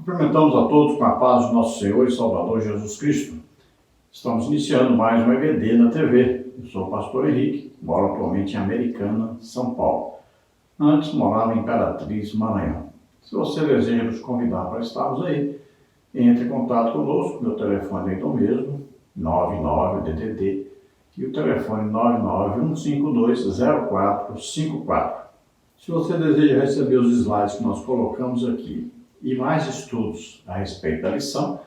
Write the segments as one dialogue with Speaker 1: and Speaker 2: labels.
Speaker 1: Cumprimentamos a todos com a paz de nosso Senhor e Salvador Jesus Cristo. Estamos iniciando mais um EBD na TV. Eu sou o pastor Henrique, moro atualmente em Americana, São Paulo. Antes morava em Imperatriz, Maranhão. Se você deseja nos convidar para estarmos aí, entre em contato conosco. Meu telefone é o mesmo, 99DDD, e o telefone 991520454. Se você deseja receber os slides que nós colocamos aqui e mais estudos a respeito da lição,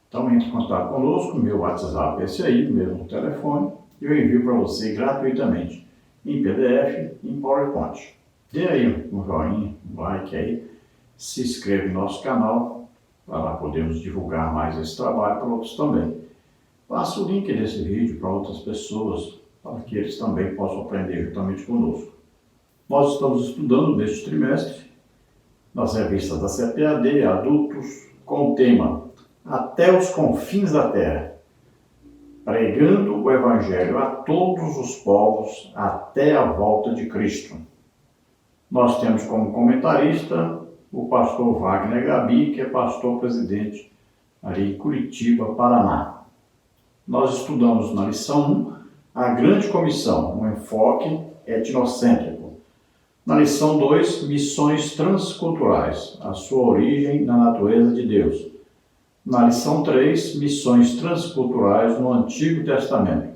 Speaker 1: então entre em contato conosco. Meu WhatsApp é esse aí, mesmo telefone, e eu envio para você gratuitamente, em PDF e em PowerPoint. Dê aí um joinha, um like aí, se inscreva no nosso canal, para podermos divulgar mais esse trabalho para outros também. Passe o link desse vídeo para outras pessoas, para que eles também possam aprender juntamente conosco. Nós estamos estudando neste trimestre, nas revistas da CPAD, adultos, com o tema Até os Confins da Terra, pregando o Evangelho a todos os povos até a volta de Cristo. Nós temos como comentarista o pastor Wagner Gabi, que é pastor-presidente ali em Curitiba, Paraná. Nós estudamos na lição 1 a Grande Comissão, um enfoque etnocêntrico. Na lição 2, missões transculturais, a sua origem na natureza de Deus. Na lição 3, missões transculturais no Antigo Testamento.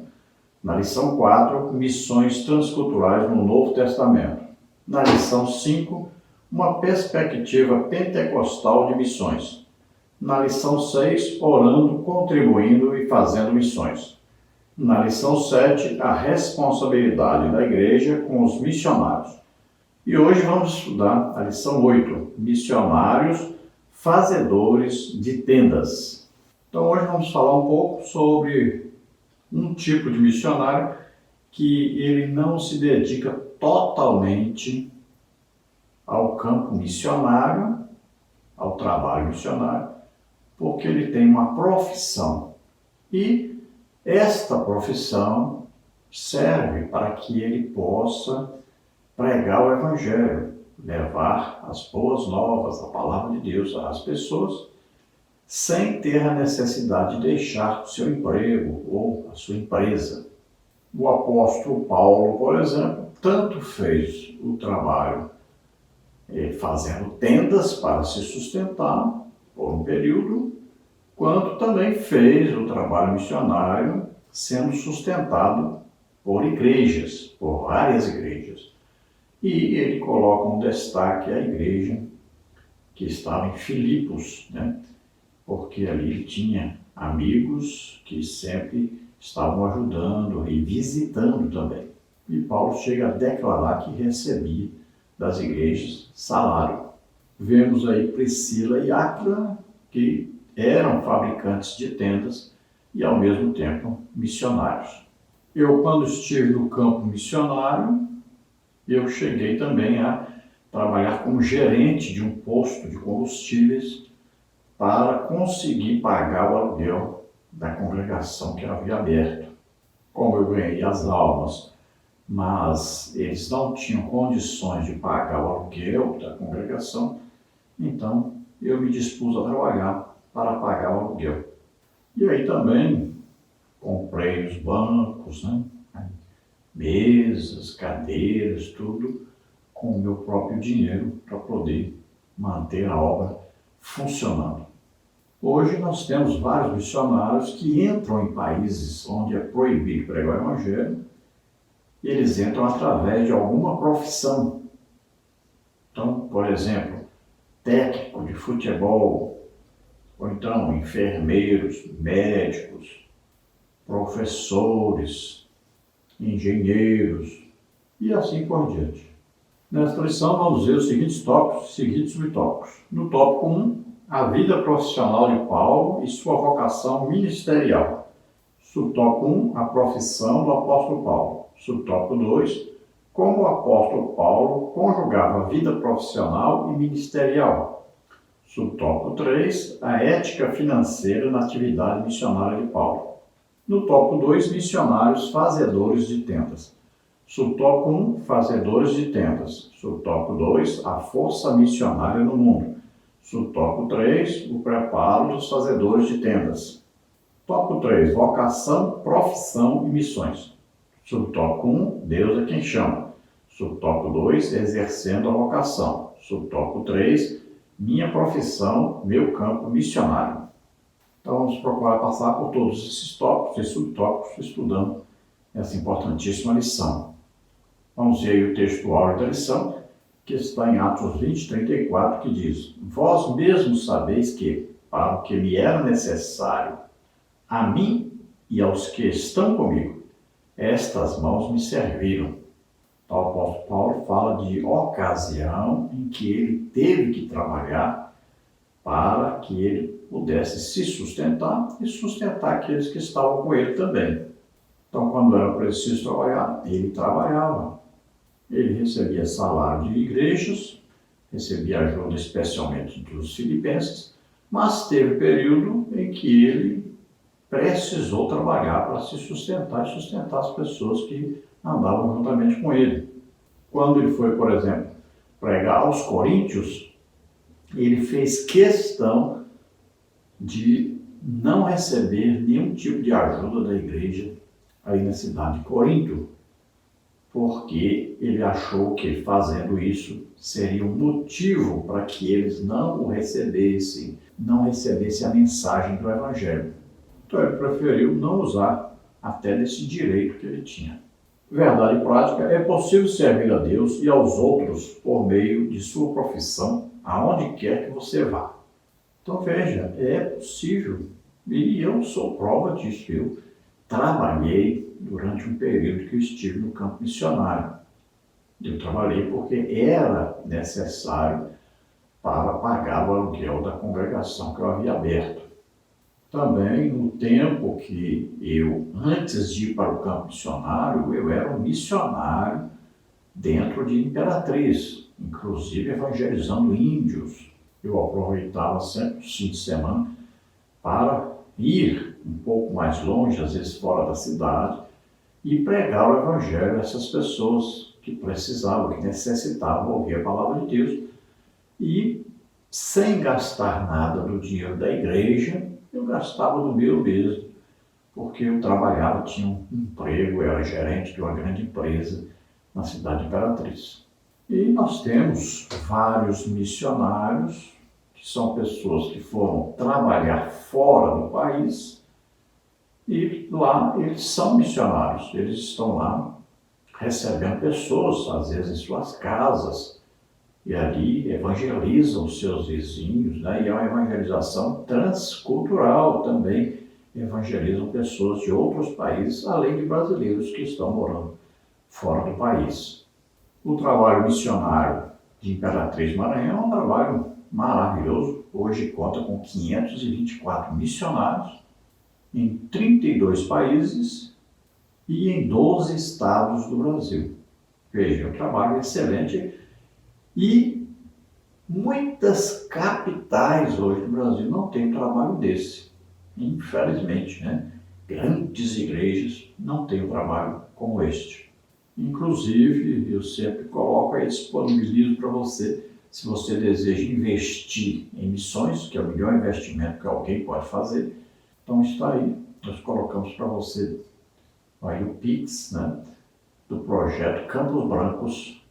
Speaker 1: Na lição 4, missões transculturais no Novo Testamento. Na lição 5, uma perspectiva pentecostal de missões. Na lição 6, orando, contribuindo e fazendo missões. Na lição 7, a responsabilidade da igreja com os missionários. E hoje vamos estudar a lição 8, missionários fazedores de tendas. Então hoje vamos falar um pouco sobre um tipo de missionário que ele não se dedica totalmente ao campo missionário, ao trabalho missionário, porque ele tem uma profissão. E esta profissão serve para que ele possa pregar o Evangelho, levar as boas novas, a palavra de Deus às pessoas, sem ter a necessidade de deixar o seu emprego ou a sua empresa. O apóstolo Paulo, por exemplo, tanto fez o trabalho fazendo tendas para se sustentar por um período, quanto também fez o trabalho missionário sendo sustentado por igrejas, por várias igrejas. E ele coloca um destaque à igreja que estava em Filipos, né? Porque ali ele tinha amigos que sempre estavam ajudando e visitando também. E Paulo chega a declarar que recebia das igrejas salário. Vemos aí Priscila e Áquila, que eram fabricantes de tendas e ao mesmo tempo missionários. Eu, quando estive no campo missionário, eu cheguei também a trabalhar como gerente de um posto de combustíveis para conseguir pagar o aluguel da congregação que havia aberto. Como eu ganhei as almas, mas eles não tinham condições de pagar o aluguel da congregação, então eu me dispus a trabalhar para pagar o aluguel. E aí também comprei os bancos, né? Mesas, cadeiras, tudo com o meu próprio dinheiro para poder manter a obra funcionando. Hoje nós temos vários missionários que entram em países onde é proibido pregar o Evangelho. Eles entram através de alguma profissão. Então, por exemplo, técnico de futebol, ou então enfermeiros, médicos, professores, engenheiros e assim por diante. Nesta lição vamos ver os seguintes subtópicos. No tópico 1, a vida profissional de Paulo e sua vocação ministerial. Subtópico 1, a profissão do apóstolo Paulo. Subtópico 2, como o apóstolo Paulo conjugava a vida profissional e ministerial. Subtópico 3, a ética financeira na atividade missionária de Paulo. No tópico 2, missionários fazedores de tendas. Subtópico 1, fazedores de tendas. Subtópico 2, a força missionária no mundo. Subtópico 3, o preparo dos fazedores de tendas. Tópico 3, vocação, profissão e missões. Subtópico 1, Deus é quem chama. Subtópico 2, exercendo a vocação. Subtópico 3, minha profissão, meu campo missionário. Então vamos procurar passar por todos esses tópicos e subtópicos estudando essa importantíssima lição. Vamos ver aí o texto áureo da lição, que está em Atos 20, 34, que diz: Vós mesmos sabeis que, para o que me era necessário, a mim e aos que estão comigo, estas mãos me serviram. Então, o apóstolo Paulo fala de ocasião em que ele teve que trabalhar para que ele pudesse se sustentar e sustentar aqueles que estavam com ele também. Então, quando era preciso trabalhar, ele trabalhava. Ele recebia salário de igrejas, recebia ajuda especialmente dos filipenses, mas teve período em que ele precisou trabalhar para se sustentar e sustentar as pessoas que andavam juntamente com ele. Quando ele foi, por exemplo, pregar aos coríntios, ele fez questão de não receber nenhum tipo de ajuda da igreja aí na cidade de Corinto, porque ele achou que fazendo isso seria um motivo para que eles não o recebessem, não recebessem a mensagem do Evangelho. Então ele preferiu não usar até desse direito que ele tinha. Verdade e prática, é possível servir a Deus e aos outros por meio de sua profissão, aonde quer que você vá. Então veja, é possível, e eu sou prova disso. Eu trabalhei durante um período que eu estive no campo missionário. Eu trabalhei porque era necessário para pagar o aluguel da congregação que eu havia aberto. Também, no tempo que eu, antes de ir para o campo missionário, eu era um missionário dentro de Imperatriz, inclusive evangelizando índios. Eu aproveitava sempre os fins de semana para ir um pouco mais longe, às vezes fora da cidade, e pregar o Evangelho a essas pessoas que precisavam, que necessitavam ouvir a palavra de Deus. E, sem gastar nada do dinheiro da igreja, eu gastava do meu mesmo, porque eu trabalhava, tinha um emprego, eu era gerente de uma grande empresa na cidade de Imperatriz. E nós temos vários missionários, que são pessoas que foram trabalhar fora do país, e lá eles são missionários, eles estão lá recebendo pessoas, às vezes em suas casas, e ali evangelizam os seus vizinhos, né? E é uma evangelização transcultural também, evangelizam pessoas de outros países, além de brasileiros que estão morando fora do país. O trabalho missionário de Imperatriz Maranhão é um trabalho maravilhoso. Hoje conta com 524 missionários em 32 países e em 12 estados do Brasil. Veja, um trabalho excelente. E muitas capitais hoje no Brasil não têm um trabalho desse. Infelizmente, né? Grandes igrejas não têm um trabalho como este. Inclusive, eu sempre coloco aí, disponibilizo para você, se você deseja investir em missões, que é o melhor investimento que alguém pode fazer. Então está aí, nós colocamos para você aí o Pix, né, do projeto Campos Brancos,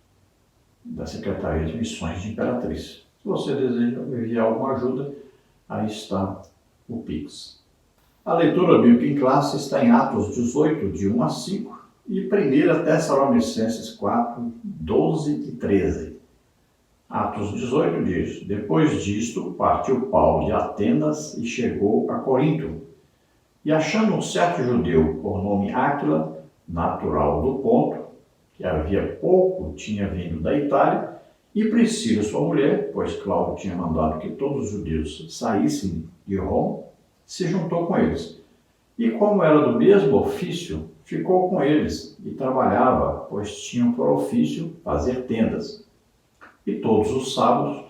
Speaker 1: da Secretaria de Missões de Imperatriz. Se você deseja enviar alguma ajuda, aí está o Pix. A leitura bíblica em classe está em Atos 18, de 1 a 5, e 1 Tessalonicenses 4, 12 e 13. Atos 18 diz: Depois disto, partiu Paulo de Atenas e chegou a Corinto. E achando um certo judeu por nome Áquila, natural do Ponto, que havia pouco tinha vindo da Itália, e Priscila, sua mulher, pois Cláudio tinha mandado que todos os judeus saíssem de Roma, se juntou com eles. E como era do mesmo ofício, ficou com eles e trabalhava, pois tinham por ofício fazer tendas. E todos os sábados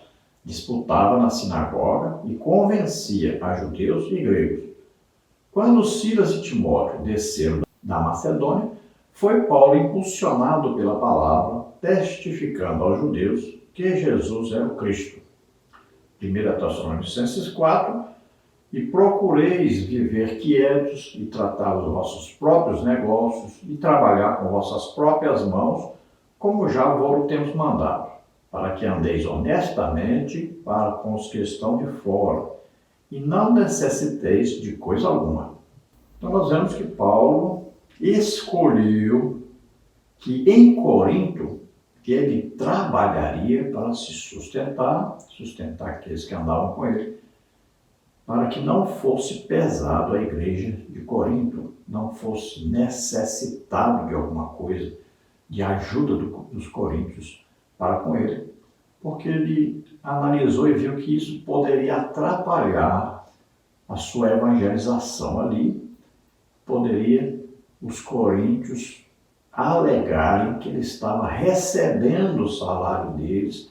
Speaker 1: disputava na sinagoga e convencia a judeus e gregos. Quando Silas e Timóteo desceram da Macedônia, foi Paulo impulsionado pela palavra, testificando aos judeus que Jesus era o Cristo. 1 Tessalonicenses 4, e procureis viver quietos e tratar os vossos próprios negócios e trabalhar com vossas próprias mãos, como já vos temos mandado, para que andeis honestamente para com os que estão de fora, e não necessiteis de coisa alguma. Então nós vemos que Paulo escolheu que em Corinto ele trabalharia para se sustentar aqueles que andavam com ele, para que não fosse pesado a igreja de Corinto, não fosse necessitado de alguma coisa, de ajuda dos coríntios para com ele, porque ele analisou e viu que isso poderia atrapalhar a sua evangelização ali, poderia os coríntios alegarem que ele estava recebendo o salário deles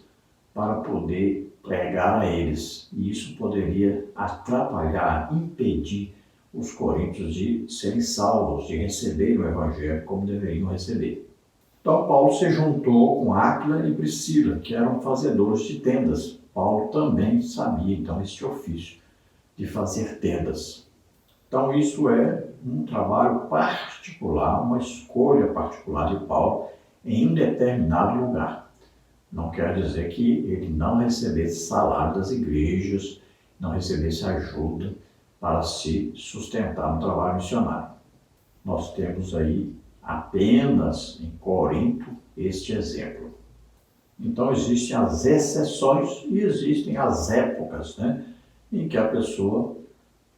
Speaker 1: para poder pregar a eles. E isso poderia atrapalhar, impedir os coríntios de serem salvos, de receberem o evangelho como deveriam receber. Então Paulo se juntou com Áquila e Priscila, que eram fazedores de tendas. Paulo também sabia, então, este ofício de fazer tendas. Então isso é um trabalho particular, uma escolha particular de Paulo em um determinado lugar. Não quer dizer que ele não recebesse salário das igrejas, não recebesse ajuda para se sustentar no trabalho missionário. Nós temos aí apenas em Corinto este exemplo. Então existem as exceções e existem as épocas, em que a pessoa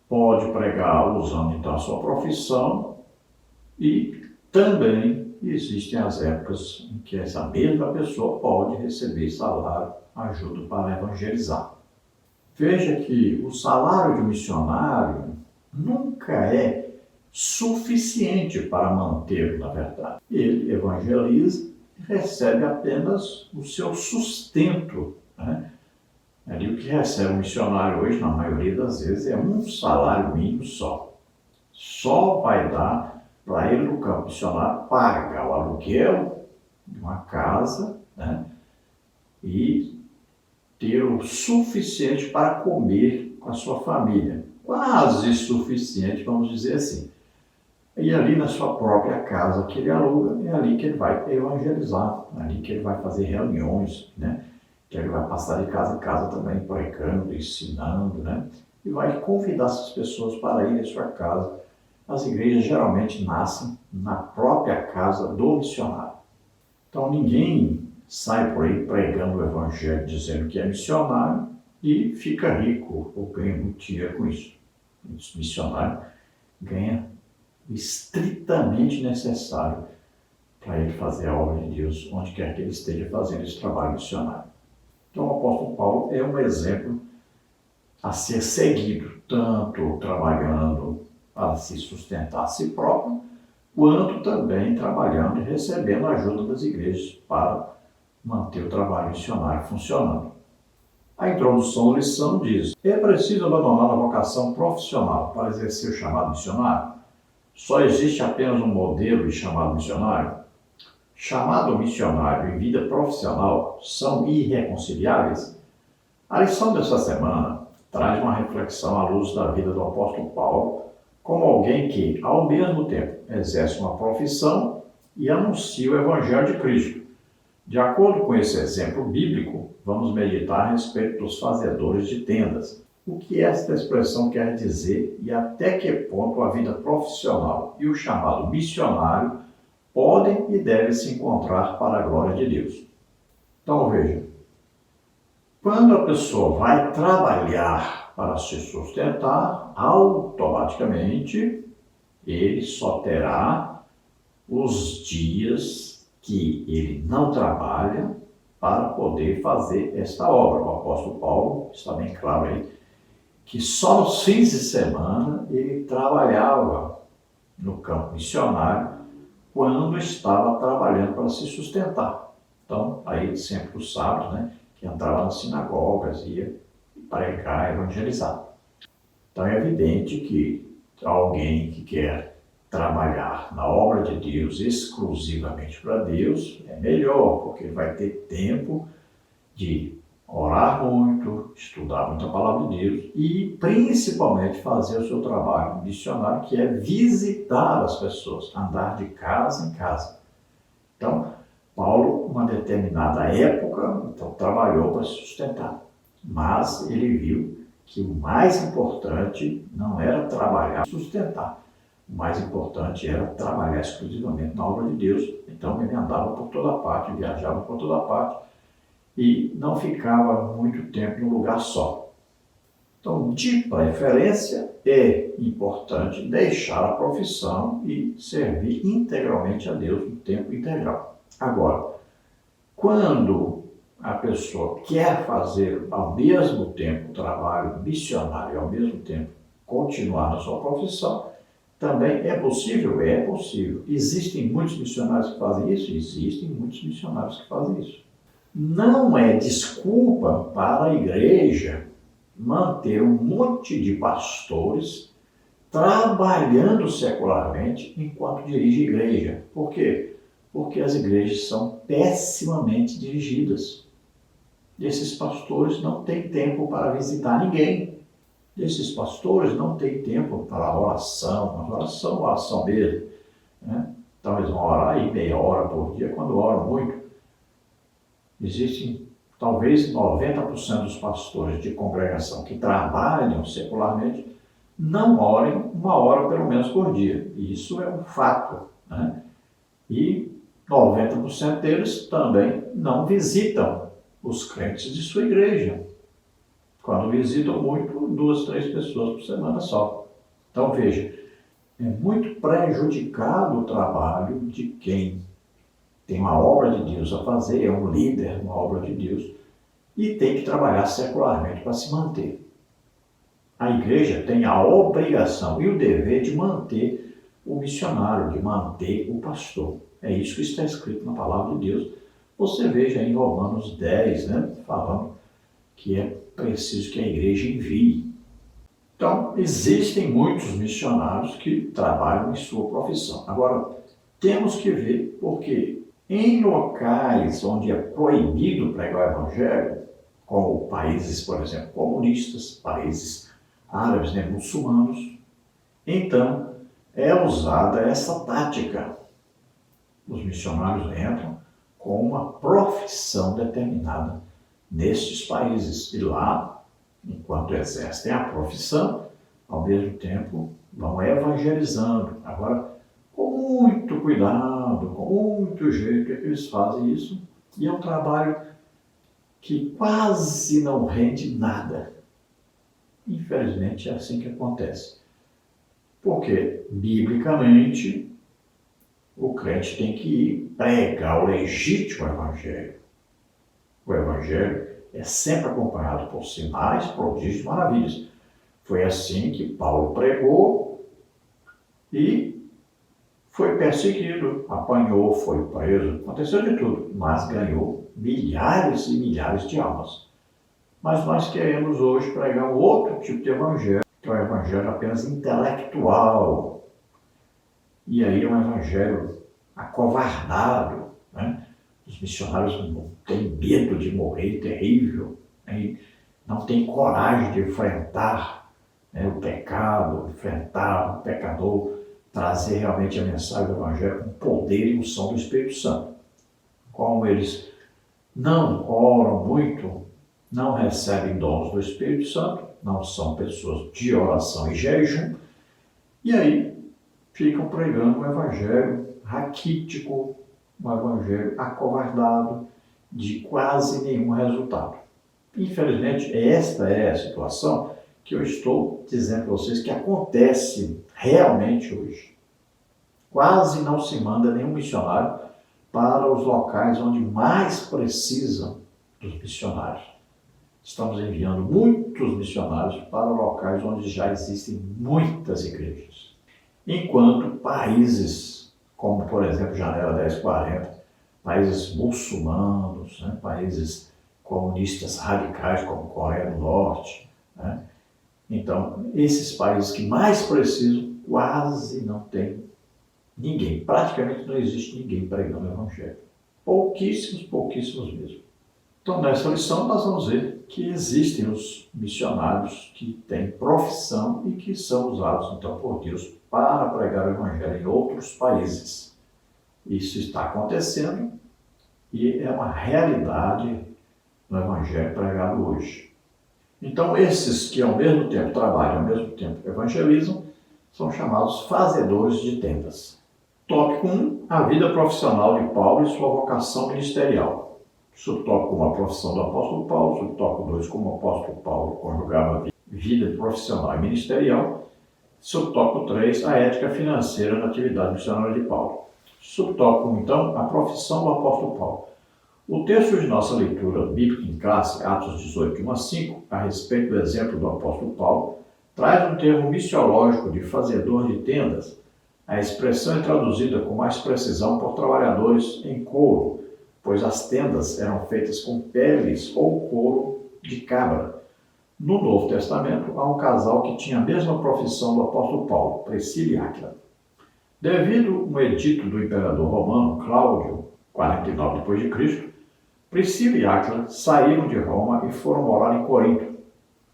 Speaker 1: pode pregar usando então a sua profissão, e também existem as épocas em que essa mesma pessoa pode receber salário, ajuda para evangelizar. Veja que o salário de um missionário nunca é suficiente para mantê-lo, na verdade. Ele evangeliza e recebe apenas o seu sustento, Ali o que recebe um missionário hoje, na maioria das vezes, é um salário mínimo só. Só vai dar para ele no campo missionário pagar o aluguel de uma casa, e ter o suficiente para comer com a sua família. Quase suficiente, vamos dizer assim. E ali na sua própria casa que ele aluga, é ali que ele vai evangelizar, ali que ele vai fazer reuniões, que ele vai passar de casa em casa também, pregando, ensinando, e vai convidar essas pessoas para ir à sua casa. As igrejas geralmente nascem na própria casa do missionário. Então ninguém sai por aí pregando o evangelho, dizendo que é missionário e fica rico ou ganha muito dinheiro com isso. O missionário ganha o estritamente necessário para ele fazer a obra de Deus, onde quer que ele esteja fazendo esse trabalho missionário. Então o apóstolo Paulo é um exemplo a ser seguido, tanto trabalhando para se sustentar a si próprio, quanto também trabalhando e recebendo a ajuda das igrejas para manter o trabalho missionário funcionando. A introdução da lição diz: é preciso abandonar a vocação profissional para exercer o chamado missionário? Só existe apenas um modelo de chamado missionário? Chamado missionário e vida profissional são irreconciliáveis? A lição dessa semana traz uma reflexão à luz da vida do apóstolo Paulo como alguém que, ao mesmo tempo, exerce uma profissão e anuncia o Evangelho de Cristo. De acordo com esse exemplo bíblico, vamos meditar a respeito dos fazedores de tendas. O que esta expressão quer dizer e até que ponto a vida profissional e o chamado missionário podem e devem se encontrar para a glória de Deus. Então veja, quando a pessoa vai trabalhar para se sustentar, automaticamente ele só terá os dias que ele não trabalha para poder fazer esta obra. O apóstolo Paulo está bem claro aí que só nos fins de semana ele trabalhava no campo missionário quando estava trabalhando para se sustentar. Então, aí sempre os sábados, que entrava nas sinagogas, ia pregar, evangelizar. Então é evidente que alguém que quer trabalhar na obra de Deus exclusivamente para Deus é melhor, porque ele vai ter tempo de orar muito, estudar muito a palavra de Deus e principalmente fazer o seu trabalho missionário, que é visitar as pessoas, andar de casa em casa. Então, Paulo, uma determinada época, então, trabalhou para se sustentar, mas ele viu que o mais importante não era trabalhar e sustentar. O mais importante era trabalhar exclusivamente na obra de Deus. Então ele andava por toda parte, viajava por toda parte e não ficava muito tempo em um lugar só. Então, de preferência, é importante deixar a profissão e servir integralmente a Deus no tempo integral. Agora, quando a pessoa quer fazer ao mesmo tempo o trabalho missionário e ao mesmo tempo continuar na sua profissão, também é possível? É possível. Existem muitos missionários que fazem isso? Existem muitos missionários que fazem isso. Não é desculpa para a igreja manter um monte de pastores trabalhando secularmente enquanto dirige a igreja. Por quê? Porque as igrejas são pessimamente dirigidas. Esses pastores não têm tempo para visitar ninguém. Esses pastores não têm tempo para a oração, oração mesmo. Né? Então eles vão orar aí meia hora por dia, quando oram muito. Existem talvez 90% dos pastores de congregação que trabalham secularmente não orem uma hora pelo menos por dia. E isso é um fato. Né? E 90% deles também não visitam os crentes de sua igreja. Quando visitam muito, 2, 3 pessoas por semana só. Então veja, é muito prejudicado o trabalho de quem tem uma obra de Deus a fazer, é um líder numa obra de Deus e tem que trabalhar secularmente para se manter. A igreja tem a obrigação e o dever de manter o missionário, de manter o pastor. É isso que está escrito na palavra de Deus. Você veja em Romanos 10, né, falando que é preciso que a igreja envie. Então, existem muitos missionários que trabalham em sua profissão. Agora, temos que ver porque em locais onde é proibido pregar o evangelho, como países, por exemplo, comunistas, países árabes, né, muçulmanos, então é usada essa tática. Os missionários entram com uma profissão determinada nestes países e lá, enquanto exercem a profissão, ao mesmo tempo vão evangelizando. Agora, com muito cuidado, com muito jeito, é que eles fazem isso. E é um trabalho que quase não rende nada. Infelizmente, é assim que acontece. Porque, biblicamente, o crente tem que ir pregar o legítimo evangelho. O evangelho é sempre acompanhado por sinais, prodígios e maravilhas. Foi assim que Paulo pregou e foi perseguido, apanhou, foi preso, aconteceu de tudo, mas ganhou milhares e milhares de almas. Mas nós queremos hoje pregar um outro tipo de evangelho, que é um evangelho apenas intelectual. E aí é um evangelho acovardado, né? Os missionários não têm medo de morrer, terrível, né? Não têm coragem de enfrentar, né, o pecado, enfrentar o pecador, trazer realmente a mensagem do Evangelho com poder e unção do Espírito Santo. Como eles não oram muito, não recebem dons do Espírito Santo, não são pessoas de oração e jejum, e aí ficam pregando um evangelho raquítico, um evangelho acovardado, de quase nenhum resultado. Infelizmente, esta é a situação que eu estou dizendo para vocês que acontece realmente hoje. Quase não se manda nenhum missionário para os locais onde mais precisam dos missionários. Estamos enviando muitos missionários para locais onde já existem muitas igrejas. Enquanto países como, por exemplo, Janela 1040, países muçulmanos, né, países comunistas radicais como Coreia do Norte, né, então, esses países que mais precisam, quase não tem ninguém, praticamente não existe ninguém pregando o evangelho. Pouquíssimos mesmo. Então, nessa lição, nós vamos ver que existem os missionários que têm profissão e que são usados, então, por Deus para pregar o Evangelho em outros países. Isso está acontecendo e é uma realidade no Evangelho pregado hoje. Então, esses que ao mesmo tempo trabalham, ao mesmo tempo evangelizam, são chamados fazedores de tendas. Tópico 1, a vida profissional de Paulo e sua vocação ministerial. Subtópico 1, a profissão do apóstolo Paulo. Subtópico 2, como o apóstolo Paulo conjugava vida profissional e ministerial. Subtópico 3, a ética financeira na atividade missionária de Paulo. Subtópico 1, então, a profissão do apóstolo Paulo. O texto de nossa leitura bíblica em classe, Atos 18, 1 a 5, a respeito do exemplo do apóstolo Paulo, traz um termo missiológico de fazedor de tendas. A expressão é traduzida com mais precisão por trabalhadores em couro, pois as tendas eram feitas com peles ou couro de cabra. No Novo Testamento, há um casal que tinha a mesma profissão do apóstolo Paulo, Priscila e Áquila. Devido a um edito do imperador romano Cláudio, 49 d.C., Priscila e Áquila saíram de Roma e foram morar em Corinto.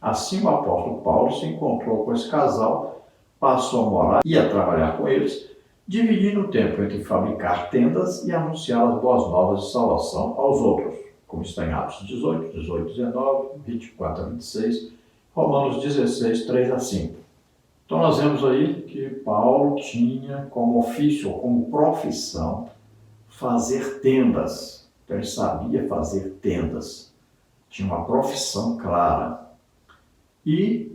Speaker 1: Assim, o apóstolo Paulo se encontrou com esse casal, passou a morar e a trabalhar com eles, dividindo o tempo entre fabricar tendas e anunciar as boas novas de salvação aos outros, como está em Atos 18, 18, 19, 24 a 26, Romanos 16, 3 a 5. Então, nós vemos aí que Paulo tinha como ofício, como profissão, fazer tendas. Então, ele sabia fazer tendas. Tinha uma profissão clara. E,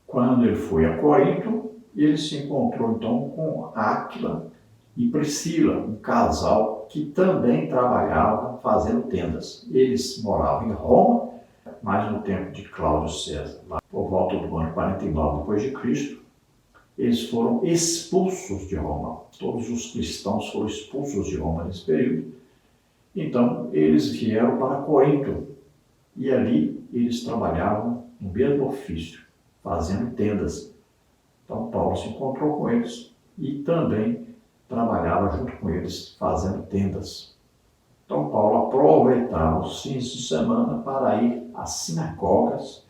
Speaker 1: quando ele foi a Corinto, ele se encontrou, então, com Áquila e Priscila, um casal que também trabalhava fazendo tendas. Eles moravam em Roma, mas no tempo de Cláudio César, lá por volta do ano 49 d.C., eles foram expulsos de Roma. Todos os cristãos foram expulsos de Roma nesse período. Então, eles vieram para Corinto e ali eles trabalhavam no mesmo ofício, fazendo tendas. Então, Paulo se encontrou com eles e também trabalhava junto com eles, fazendo tendas. Então, Paulo aproveitava os fins de semana para ir às sinagogas,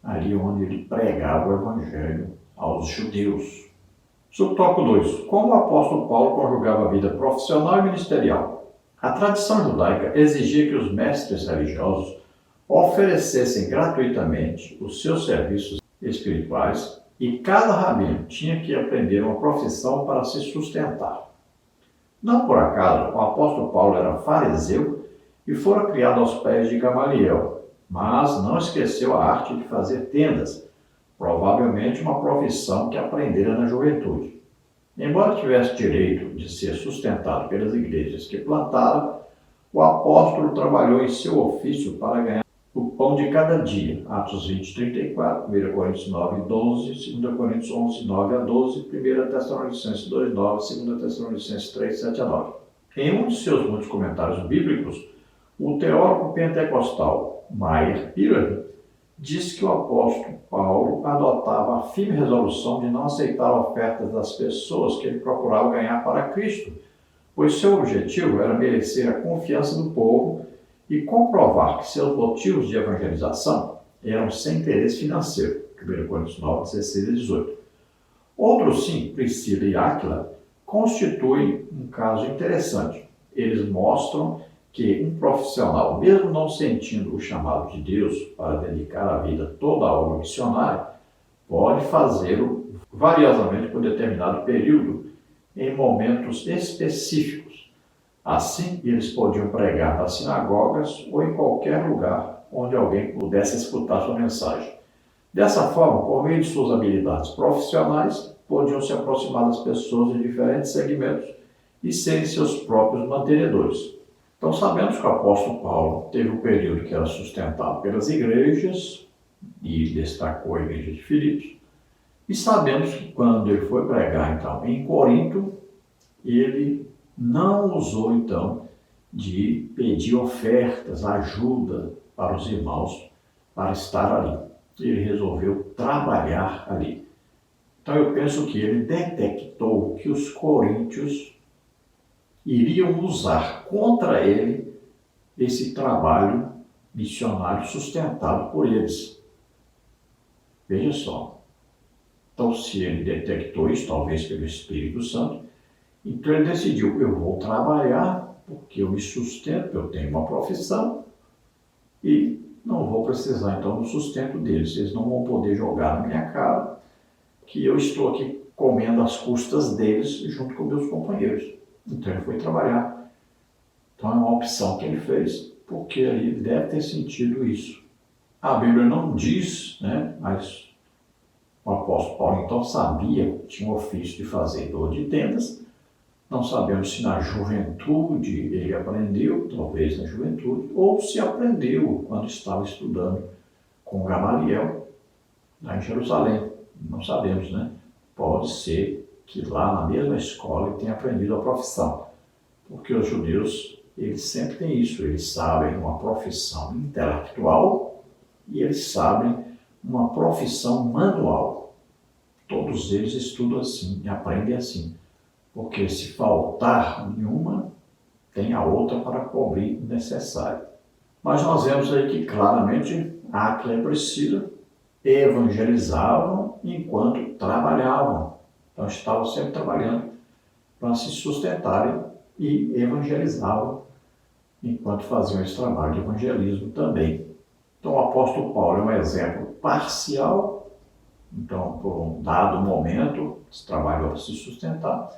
Speaker 1: ali onde ele pregava o Evangelho aos judeus. Subtópico 2. Como o apóstolo Paulo conjugava a vida profissional e ministerial? A tradição judaica exigia que os mestres religiosos oferecessem gratuitamente os seus serviços espirituais e cada rabino tinha que aprender uma profissão para se sustentar. Não por acaso, o apóstolo Paulo era fariseu e fora criado aos pés de Gamaliel, mas não esqueceu a arte de fazer tendas, provavelmente uma profissão que aprendera na juventude. Embora tivesse direito de ser sustentado pelas igrejas que plantara, o apóstolo trabalhou em seu ofício para ganhar o pão de cada dia. Atos 20, 34, 1 Coríntios 9, 12, 2 Coríntios 11, 9 a 12, 1 Tessalonicenses 2, 9, 2 Tessalonicenses 3, 7 a 9. Em um de seus muitos comentários bíblicos, o teólogo pentecostal Meyer Piller diz que o apóstolo Paulo adotava a firme resolução de não aceitar ofertas das pessoas que ele procurava ganhar para Cristo, pois seu objetivo era merecer a confiança do povo e comprovar que seus motivos de evangelização eram sem interesse financeiro. 1 Coríntios 9, 16 e 18. Outros sim, Priscila e Áquila, constituem um caso interessante. Eles mostram que um profissional, mesmo não sentindo o chamado de Deus para dedicar a vida toda à obra missionária, pode fazê-lo variosamente por determinado período, em momentos específicos. Assim, eles podiam pregar nas sinagogas ou em qualquer lugar onde alguém pudesse escutar sua mensagem. Dessa forma, por meio de suas habilidades profissionais, podiam se aproximar das pessoas de diferentes segmentos e serem seus próprios mantenedores. Então, sabemos que o apóstolo Paulo teve um período que era sustentado pelas igrejas, e destacou a igreja de Filipos, e sabemos que quando ele foi pregar, então, em Corinto, ele não usou, então, de pedir ofertas, ajuda para os irmãos para estar ali. Ele resolveu trabalhar ali. Então, eu penso que ele detectou que os coríntios iriam usar contra ele esse trabalho missionário sustentado por eles. Veja só. Então, se ele detectou isso, talvez pelo Espírito Santo, então ele decidiu, eu vou trabalhar porque eu me sustento, eu tenho uma profissão e não vou precisar então do sustento deles. Eles não vão poder jogar na minha cara que eu estou aqui comendo às custas deles junto com meus companheiros. Então ele foi trabalhar. Então é uma opção que ele fez, porque ele deve ter sentido isso. A Bíblia não diz, né, mas o apóstolo Paulo então sabia, tinha o ofício de fazedor de tendas. Não sabemos se na juventude ele aprendeu, talvez na juventude, ou se aprendeu quando estava estudando com Gamaliel, lá em Jerusalém. Não sabemos, né? Pode ser que lá na mesma escola ele tenha aprendido a profissão, porque os judeus, eles sempre têm isso, eles sabem uma profissão intelectual e eles sabem uma profissão manual. Todos eles estudam assim e aprendem assim. Porque se faltar nenhuma, tem a outra para cobrir o necessário. Mas nós vemos aí que claramente Áquila e Priscila evangelizavam enquanto trabalhavam. Então estavam sempre trabalhando para se sustentarem e evangelizavam enquanto faziam esse trabalho de evangelismo também. Então o apóstolo Paulo é um exemplo parcial. Então, por um dado momento, se trabalhou para se sustentar,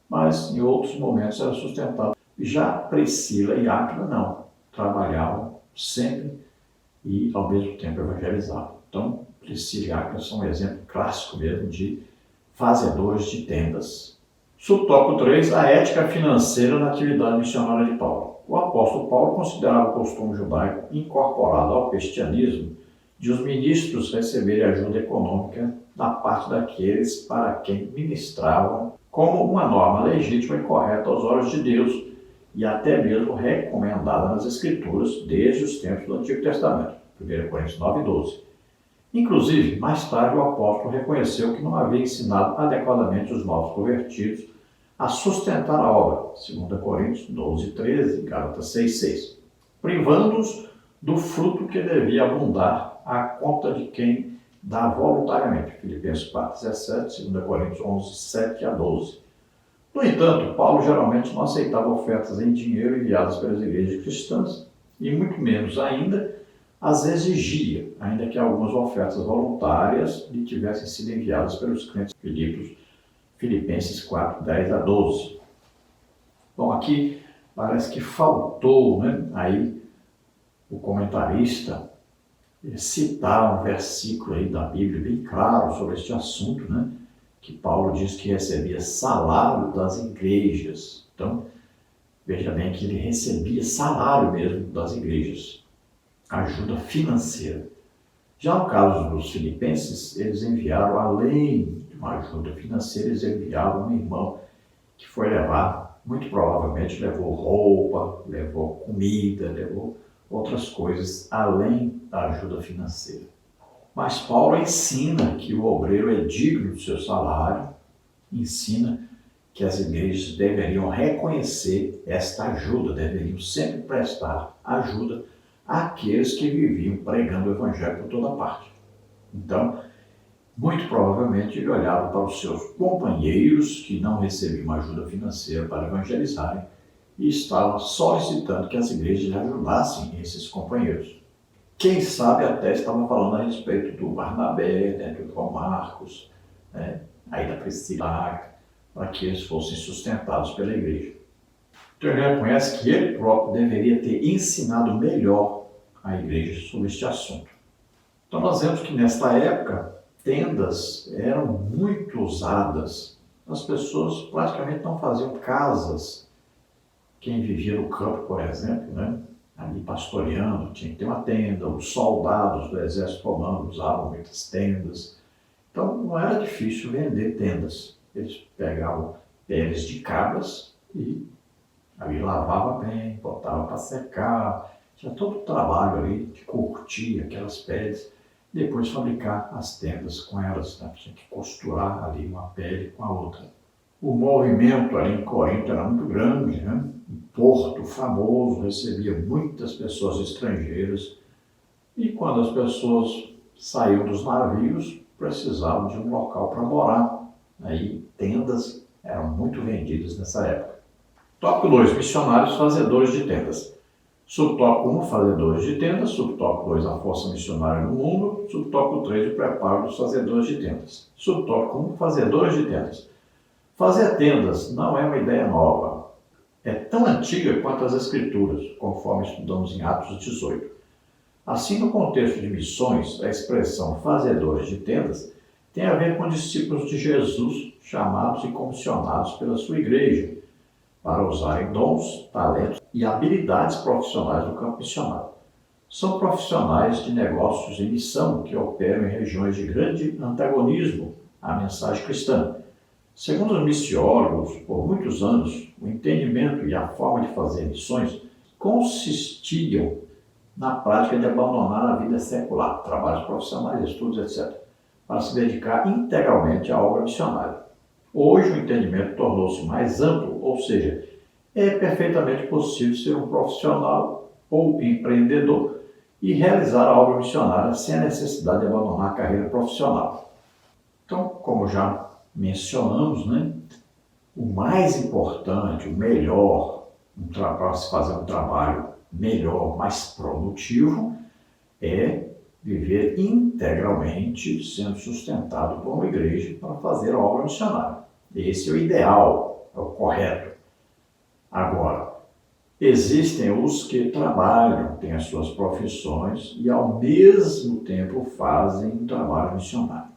Speaker 1: mas em outros momentos era sustentado. Já Priscila e Áquila não, trabalhavam sempre e ao mesmo tempo evangelizavam. Então, Priscila e Áquila são um exemplo clássico mesmo de fazedores de tendas. Subtópico 3, a ética financeira na atividade missionária de Paulo. O apóstolo Paulo considerava o costume judaico incorporado ao cristianismo de os ministros receberem ajuda econômica da parte daqueles para quem ministravam como uma norma legítima e correta aos olhos de Deus e até mesmo recomendada nas Escrituras desde os tempos do Antigo Testamento, 1 Coríntios 9:12. Inclusive, mais tarde o apóstolo reconheceu que não havia ensinado adequadamente os novos convertidos a sustentar a obra, 2 Coríntios 12:13 e Gálatas 6:6, privando-os do fruto que devia abundar à conta de quem dá voluntariamente, Filipenses 4:17, 2 Coríntios 11:7-12. No entanto, Paulo geralmente não aceitava ofertas em dinheiro enviadas pelas igrejas cristãs e muito menos ainda as exigia, ainda que algumas ofertas voluntárias lhe tivessem sido enviadas pelos crentes Filipenses 4:10-12. Bom, aqui parece que faltou, né, aí o comentarista citar um versículo aí da Bíblia bem claro sobre este assunto, né? Que Paulo diz que recebia salário das igrejas. Então, veja bem que ele recebia salário mesmo das igrejas, ajuda financeira. Já no caso dos filipenses, eles enviaram, além de uma ajuda financeira, eles enviaram um irmão que foi levar, muito provavelmente levou roupa, levou comida, levou outras coisas além da ajuda financeira. Mas Paulo ensina que o obreiro é digno do seu salário, ensina que as igrejas deveriam reconhecer esta ajuda, deveriam sempre prestar ajuda àqueles que viviam pregando o evangelho por toda parte. Então, muito provavelmente ele olhava para os seus companheiros que não recebiam ajuda financeira para evangelizarem e estava solicitando que as igrejas lhe ajudassem esses companheiros. Quem sabe até estava falando a respeito do Barnabé, né, do João Marcos, né, aí da Priscila, para que eles fossem sustentados pela igreja. Então ele reconhece que ele próprio deveria ter ensinado melhor a igreja sobre este assunto. Então nós vemos que nesta época, tendas eram muito usadas. As pessoas praticamente não faziam casas. Quem vivia no campo, por exemplo, né, ali pastoreando, tinha que ter uma tenda. Os soldados do exército romano usavam muitas tendas. Então não era difícil vender tendas. Eles pegavam peles de cabras e ali lavava bem, botava para secar. Tinha todo o trabalho ali de curtir aquelas peles, depois fabricar as tendas com elas. Né? Tinha que costurar ali uma pele com a outra. O movimento ali em Corinto era muito grande, né? Um porto famoso, recebia muitas pessoas estrangeiras. E quando as pessoas saíam dos navios, precisavam de um local para morar. Aí tendas eram muito vendidas nessa época. Tópico 2, missionários fazedores de tendas. Subtópico 1, fazedores de tendas. Subtópico 2, a força missionária no mundo. Subtópico 3, o preparo dos fazedores de tendas. Subtópico 1, fazedores de tendas. Fazer tendas não é uma ideia nova. É tão antiga quanto as Escrituras, conforme estudamos em Atos 18. Assim, no contexto de missões, a expressão fazedores de tendas tem a ver com discípulos de Jesus chamados e comissionados pela sua igreja para usarem dons, talentos e habilidades profissionais do campo missionário. São profissionais de negócios em missão que operam em regiões de grande antagonismo à mensagem cristã. Segundo os missiólogos, por muitos anos, o entendimento e a forma de fazer missões consistiam na prática de abandonar a vida secular, trabalhos profissionais, estudos, etc., para se dedicar integralmente à obra missionária. Hoje o entendimento tornou-se mais amplo, ou seja, é perfeitamente possível ser um profissional ou empreendedor e realizar a obra missionária sem a necessidade de abandonar a carreira profissional. Então, como já mencionamos, né, o mais importante, o melhor, para se fazer um trabalho melhor, mais produtivo, é viver integralmente sendo sustentado por uma igreja para fazer a obra missionária. Esse é o ideal, é o correto. Agora, existem os que trabalham, têm as suas profissões e ao mesmo tempo fazem um trabalho missionário.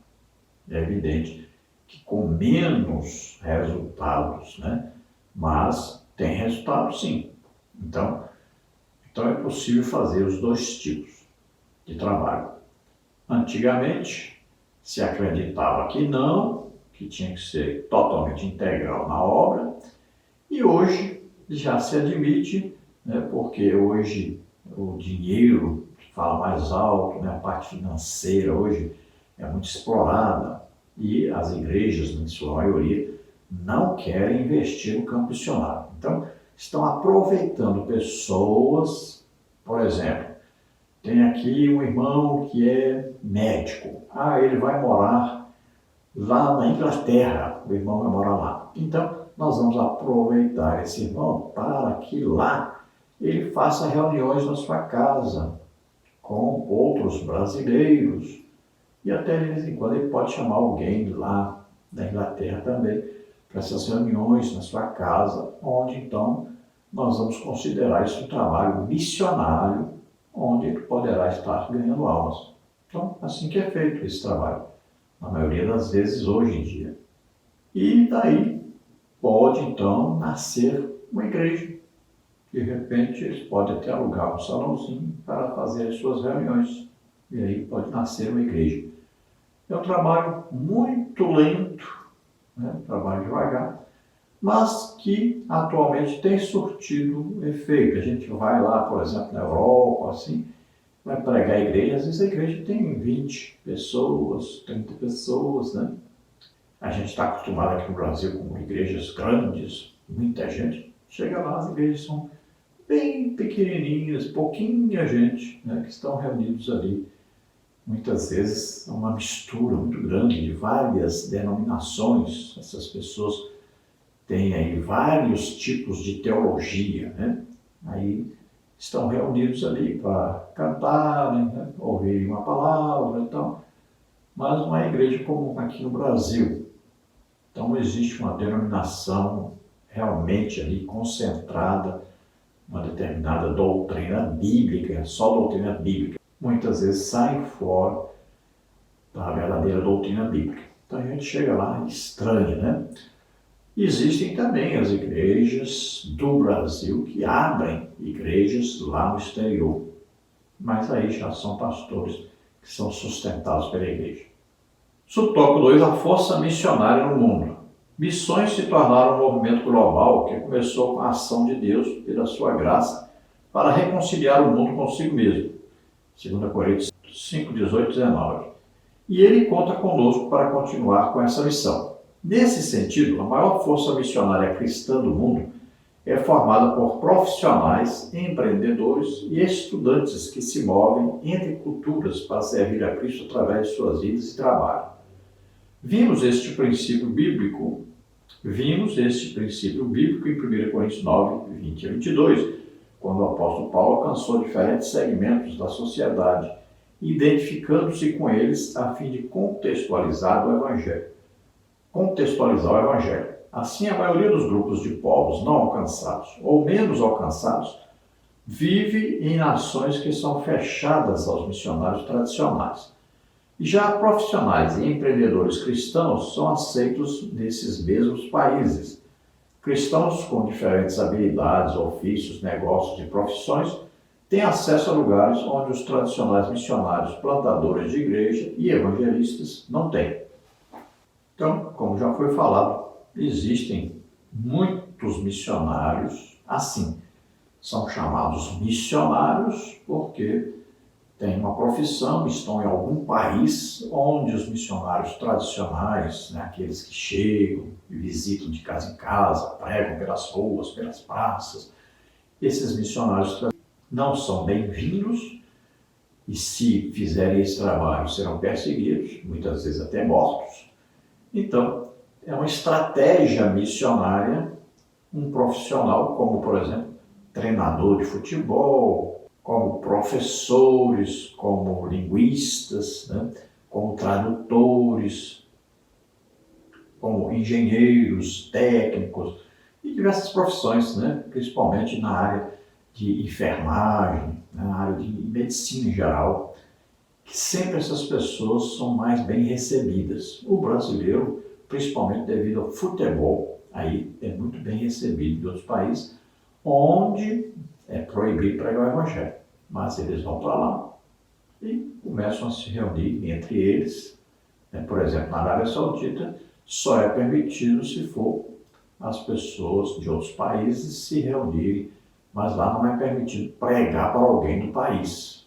Speaker 1: É evidente que com menos resultados, né? Mas tem resultado sim. Então é possível fazer os dois tipos de trabalho. Antigamente, se acreditava que não, que tinha que ser totalmente integral na obra, e hoje já se admite, né, porque hoje o dinheiro fala mais alto, né, a parte financeira hoje é muito explorada, e as igrejas, em sua maioria, não querem investir no campo missionário. Então, estão aproveitando pessoas, por exemplo, tem aqui um irmão que é médico. Ele vai morar lá na Inglaterra, o irmão vai morar lá. Então, nós vamos aproveitar esse irmão para que lá ele faça reuniões na sua casa com outros brasileiros e até de vez em quando ele pode chamar alguém lá da Inglaterra também para essas reuniões na sua casa, onde então nós vamos considerar isso um trabalho missionário, onde ele poderá estar ganhando almas. Então, assim que é feito esse trabalho, na maioria das vezes hoje em dia. E daí pode então nascer uma igreja. De repente eles podem até alugar um salãozinho para fazer as suas reuniões. E aí pode nascer uma igreja. É um trabalho muito lento, né? Trabalho devagar, mas que atualmente tem surtido efeito. A gente vai lá, por exemplo, na Europa, assim, vai pregar a igreja, às vezes a igreja tem 20 pessoas, 30 pessoas, né? A gente está acostumado aqui no Brasil com igrejas grandes, muita gente. Chega lá, as igrejas são bem pequenininhas, pouquinha gente, né, que estão reunidos ali. Muitas vezes é uma mistura muito grande de várias denominações. Essas pessoas têm aí vários tipos de teologia, né? Aí estão reunidos ali para cantarem, né? Ouvirem uma palavra e tal. Mas não é igreja como aqui no Brasil. Então existe uma denominação realmente ali concentrada, uma determinada doutrina bíblica, só doutrina bíblica. Muitas vezes saem fora da verdadeira doutrina bíblica. Então a gente chega lá e estranha, né? Existem também as igrejas do Brasil que abrem igrejas lá no exterior, mas aí já são pastores que são sustentados pela igreja. Subtópico 2, a força missionária no mundo. Missões se tornaram um movimento global que começou com a ação de Deus e da sua graça para reconciliar o mundo consigo mesmo. 2 Coríntios 5, 18, 19. E ele conta conosco para continuar com essa missão. Nesse sentido, a maior força missionária cristã do mundo é formada por profissionais, empreendedores e estudantes que se movem entre culturas para servir a Cristo através de suas vidas e trabalho. Vimos este princípio bíblico em 1 Coríntios 9, 20 a 22, quando o apóstolo Paulo alcançou diferentes segmentos da sociedade, identificando-se com eles a fim de contextualizar o Evangelho. Assim, a maioria dos grupos de povos não alcançados ou menos alcançados vive em nações que são fechadas aos missionários tradicionais. E já profissionais e empreendedores cristãos são aceitos nesses mesmos países. Cristãos com diferentes habilidades, ofícios, negócios e profissões têm acesso a lugares onde os tradicionais missionários, plantadores de igreja e evangelistas não têm. Então, como já foi falado, existem muitos missionários assim. São chamados missionários porque têm uma profissão, estão em algum país onde os missionários tradicionais, aqueles que chegam e visitam de casa em casa, pregam pelas ruas, pelas praças, esses missionários não são bem-vindos e, se fizerem esse trabalho, serão perseguidos, muitas vezes até mortos. Então, é uma estratégia missionária, um profissional como, por exemplo, treinador de futebol, como professores, como linguistas, como tradutores, como engenheiros, técnicos e diversas profissões, principalmente na área de enfermagem, na área de medicina em geral, que sempre essas pessoas são mais bem recebidas. O brasileiro, principalmente devido ao futebol, aí é muito bem recebido em outros países, onde é proibido pregar o evangelho. Mas eles vão para lá e começam a se reunir entre eles. Por exemplo, na Arábia Saudita, só é permitido se for as pessoas de outros países se reunirem, mas lá não é permitido pregar para alguém do país.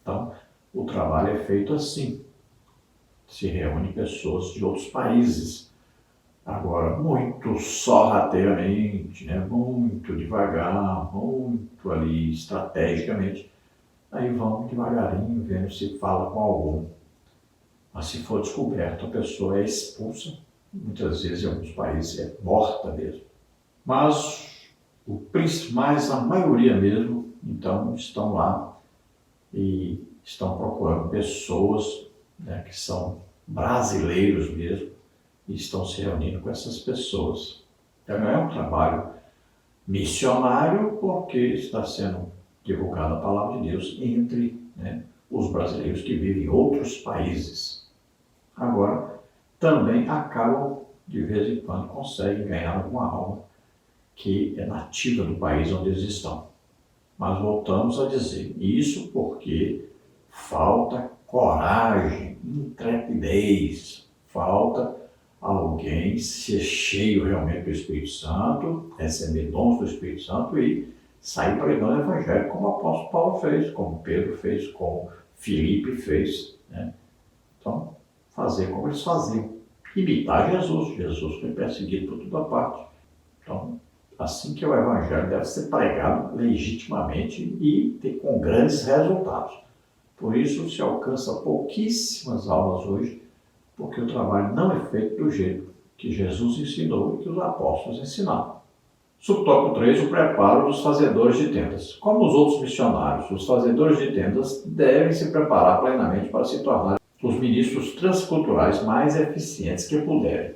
Speaker 1: Então, o trabalho é feito assim. Se reúnem pessoas de outros países. Agora, muito sorrateiramente, muito devagar, muito ali estrategicamente. Aí vão devagarinho vendo se fala com algum. Mas se for descoberto, a pessoa é expulsa. Muitas vezes em alguns países é morta mesmo. Mas a maioria mesmo, então, estão lá e estão procurando pessoas que são brasileiros mesmo e estão se reunindo com essas pessoas. Então é um trabalho missionário porque está sendo divulgada a palavra de Deus entre os brasileiros que vivem em outros países. Agora, também acabam, de vez em quando, conseguem ganhar alguma alma que é nativa do país onde eles estão. Mas voltamos a dizer, isso porque falta coragem, intrepidez, falta alguém ser cheio realmente do Espírito Santo, receber dons do Espírito Santo e sair pregando o Evangelho, como o apóstolo Paulo fez, como Pedro fez, como Filipe fez. Então, fazer como eles faziam. Imitar Jesus. Jesus foi perseguido por toda parte. Então, assim que o Evangelho deve ser pregado legitimamente e com grandes resultados. Por isso se alcança pouquíssimas almas hoje, porque o trabalho não é feito do jeito que Jesus ensinou e que os apóstolos ensinaram. Subtópico 3, o preparo dos fazedores de tendas. Como os outros missionários, os fazedores de tendas devem se preparar plenamente para se tornar os ministros transculturais mais eficientes que puderem.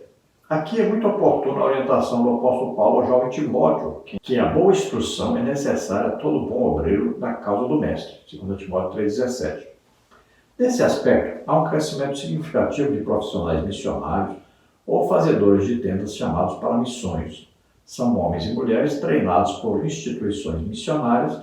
Speaker 1: Aqui é muito oportuna a orientação do apóstolo Paulo ao jovem Timóteo, que a boa instrução é necessária a todo bom obreiro da causa do mestre, 2 Timóteo 3,17. Nesse aspecto, há um crescimento significativo de profissionais missionários ou fazedores de tendas chamados para missões. São homens e mulheres treinados por instituições missionárias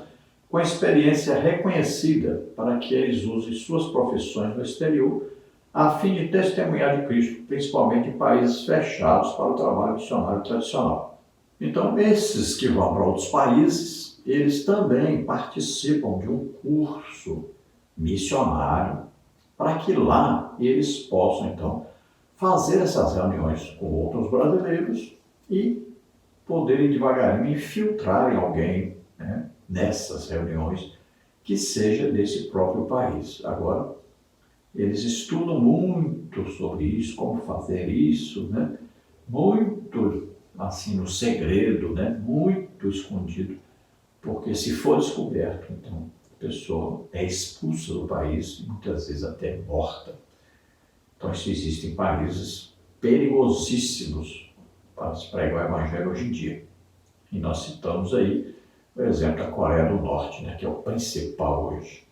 Speaker 1: com experiência reconhecida para que eles usem suas profissões no exterior a fim de testemunhar de Cristo, principalmente em países fechados para o trabalho missionário tradicional. Então, esses que vão para outros países, eles também participam de um curso missionário para que lá eles possam, então, fazer essas reuniões com outros brasileiros e poderem devagarinho infiltrar alguém, né, nessas reuniões que seja desse próprio país. Agora, eles estudam muito sobre isso, como fazer isso, né? Muito assim no segredo, né? Muito escondido, porque se for descoberto, então a pessoa é expulsa do país, muitas vezes até morta. Então, isso existe em países perigosíssimos para se pregar o evangelho hoje em dia. E nós citamos aí o exemplo da Coreia do Norte, né, que é o principal hoje.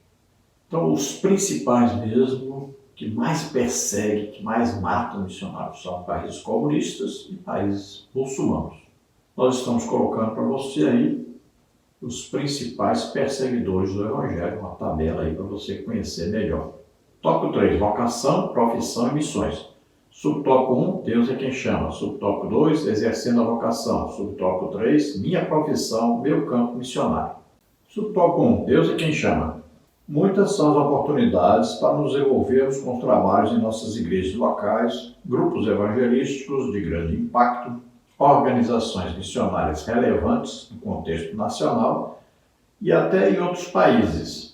Speaker 1: Então, os principais mesmo, que mais perseguem, que mais matam missionários, são países comunistas e países muçulmanos. Nós estamos colocando para você aí os principais perseguidores do Evangelho, uma tabela aí para você conhecer melhor. Tópico 3, vocação, profissão e missões. Subtópico 1, Deus é quem chama. Subtópico 2, exercendo a vocação. Subtópico 3, minha profissão, meu campo missionário. Subtópico 1, Deus é quem chama. Muitas são as oportunidades para nos envolvermos com os trabalhos em nossas igrejas locais, grupos evangelísticos de grande impacto, organizações missionárias relevantes no contexto nacional e até em outros países.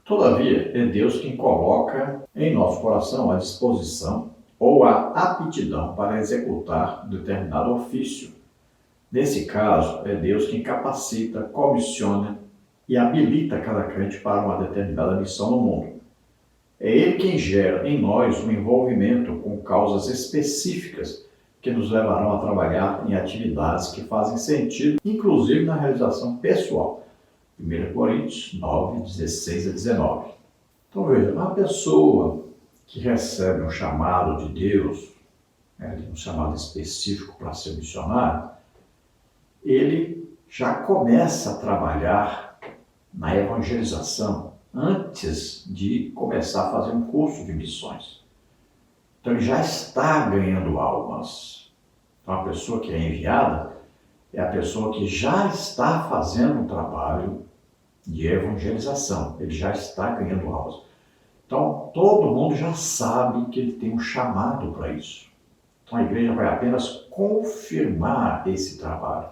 Speaker 1: Todavia, é Deus quem coloca em nosso coração a disposição ou a aptidão para executar determinado ofício. Nesse caso, é Deus quem capacita, comissiona e habilita cada crente para uma determinada missão no mundo. É Ele quem gera em nós um envolvimento com causas específicas que nos levarão a trabalhar em atividades que fazem sentido, inclusive na realização pessoal. 1 Coríntios 9, 16 a 19. Então veja, uma pessoa que recebe um chamado de Deus, um chamado específico para ser missionário, ele já começa a trabalhar na evangelização antes de começar a fazer um curso de missões. Então ele já está ganhando almas. Então a pessoa que é enviada é a pessoa que já está fazendo um trabalho de evangelização. Ele já está ganhando almas. Então todo mundo já sabe que ele tem um chamado para isso. Então a igreja vai apenas confirmar esse trabalho.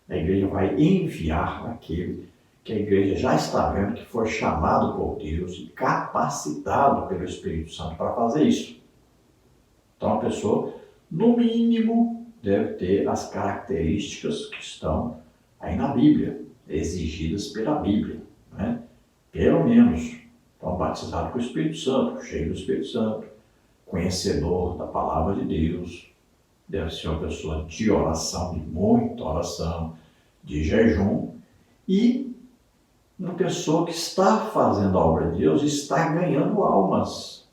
Speaker 1: A igreja vai enviar aquele que a igreja já está vendo que foi chamado por Deus e capacitado pelo Espírito Santo para fazer isso. Então a pessoa, no mínimo, deve ter as características que estão aí na Bíblia, exigidas pela Bíblia, né? Pelo menos, então batizado com o Espírito Santo, cheio do Espírito Santo, conhecedor da palavra de Deus, deve ser uma pessoa de oração, de muita oração, de jejum, e uma pessoa que está fazendo a obra de Deus e está ganhando almas.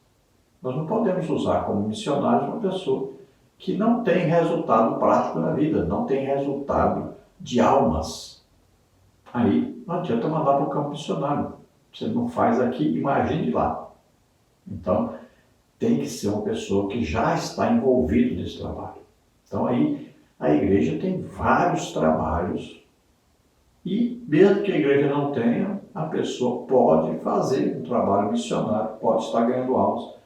Speaker 1: Nós não podemos usar como missionários uma pessoa que não tem resultado prático na vida, não tem resultado de almas. Aí não adianta mandar para o campo missionário. Você não faz aqui, imagine lá. Então, tem que ser uma pessoa que já está envolvida nesse trabalho. Então aí a igreja tem vários trabalhos e mesmo que a igreja não tenha, a pessoa pode fazer um trabalho missionário, pode estar ganhando almas,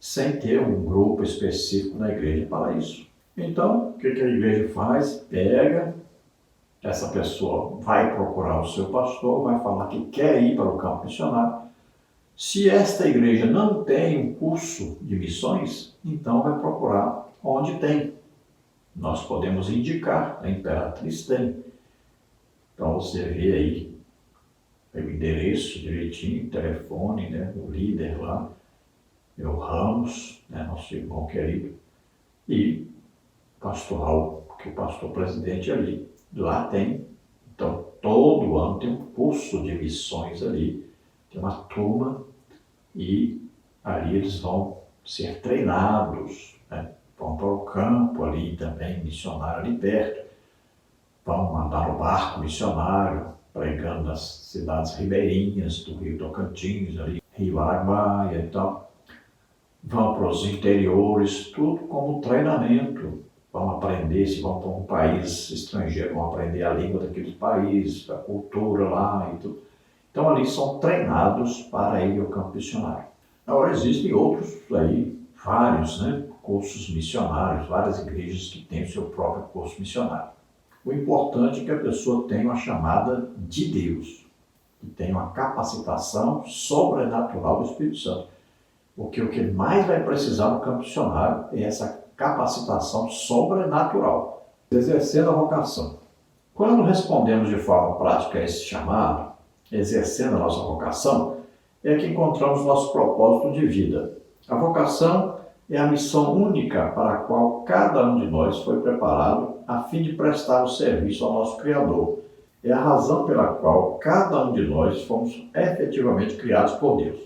Speaker 1: sem ter um grupo específico na igreja para isso. Então, o que a igreja faz? Pega essa pessoa, vai procurar o seu pastor, vai falar que quer ir para o campo missionário. Se esta igreja não tem um curso de missões, então vai procurar onde tem. Nós podemos indicar, a Imperatriz tem. Então você vê aí o endereço direitinho, o telefone, né, o líder lá, é o Ramos, né, nosso irmão querido, e pastoral, porque o pastor presidente ali, lá tem. Então todo ano tem um curso de missões ali, tem uma turma e ali eles vão ser treinados, né? Vão para o campo ali também, missionário ali perto. Vão mandar o barco missionário, pregando nas cidades ribeirinhas do Rio Tocantins, ali, Rio Araguaia e tal. Vão para os interiores, tudo como treinamento. Vão aprender, se vão para um país estrangeiro, vão aprender a língua daquele país, a cultura lá e tudo. Então ali são treinados para ir ao campo missionário. Agora existem outros aí, vários, né? cursos missionários, várias igrejas que têm o seu próprio curso missionário. O importante é que a pessoa tenha uma chamada de Deus, que tenha uma capacitação sobrenatural do Espírito Santo. Porque o que mais vai precisar no campo missionário é essa capacitação sobrenatural, exercendo a vocação. Quando respondemos de forma prática a esse chamado, exercendo a nossa vocação, é que encontramos nosso propósito de vida. A vocação é a missão única para a qual cada um de nós foi preparado a fim de prestar o serviço ao nosso Criador. É a razão pela qual cada um de nós fomos efetivamente criados por Deus.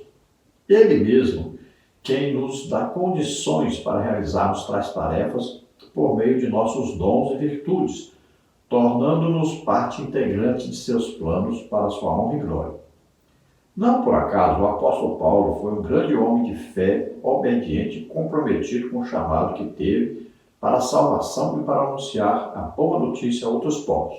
Speaker 1: Ele mesmo, quem nos dá condições para realizarmos tais tarefas por meio de nossos dons e virtudes, tornando-nos parte integrante de seus planos para a sua honra e glória. Não por acaso o apóstolo Paulo foi um grande homem de fé, obediente e comprometido com o chamado que teve para a salvação e para anunciar a boa notícia a outros povos.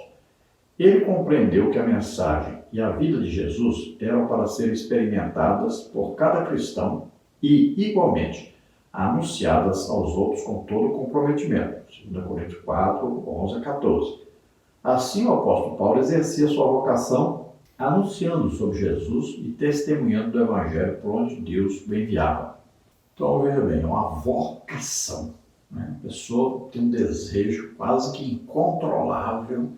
Speaker 1: Ele compreendeu que a mensagem e a vida de Jesus eram para ser experimentadas por cada cristão e, igualmente, anunciadas aos outros com todo o comprometimento. 2 Coríntios 4, 11 a 14. Assim, o apóstolo Paulo exercia sua vocação anunciando sobre Jesus e testemunhando do Evangelho por onde Deus o enviava. Então, veja bem, é uma vocação. Né? A pessoa tem um desejo quase que incontrolável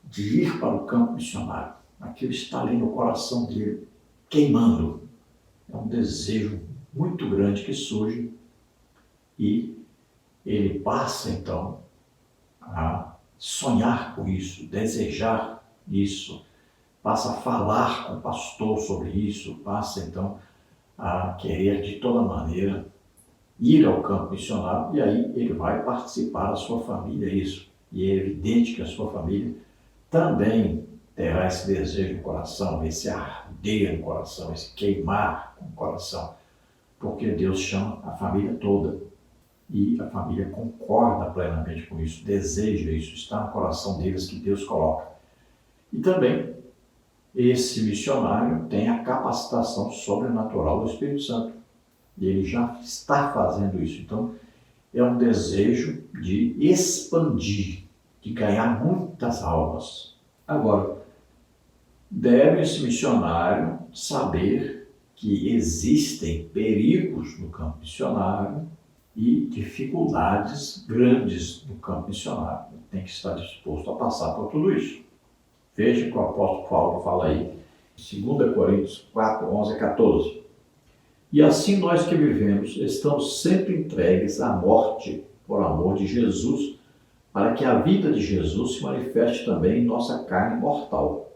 Speaker 1: de ir para o campo missionário. Aquilo está ali no coração dele, queimando. É um desejo muito grande que surge e ele passa, então, a sonhar com isso, desejar isso, passa a falar com o pastor sobre isso, passa, então, a querer de toda maneira ir ao campo missionário, e aí ele vai participar da sua família, isso. E é evidente que a sua família também terá esse desejo no coração, esse arder no coração, esse queimar no coração, porque Deus chama a família toda e a família concorda plenamente com isso, deseja isso, está no coração deles que Deus coloca. E também esse missionário tem a capacitação sobrenatural do Espírito Santo e ele já está fazendo isso. Então é um desejo de expandir, de ganhar muitas almas. Agora, deve esse missionário saber que existem perigos no campo missionário e dificuldades grandes no campo missionário. Ele tem que estar disposto a passar por tudo isso. Veja que o apóstolo Paulo fala aí, em 2 Coríntios 4, 11 a 14. E assim nós que vivemos, estamos sempre entregues à morte por amor de Jesus, para que a vida de Jesus se manifeste também em nossa carne mortal.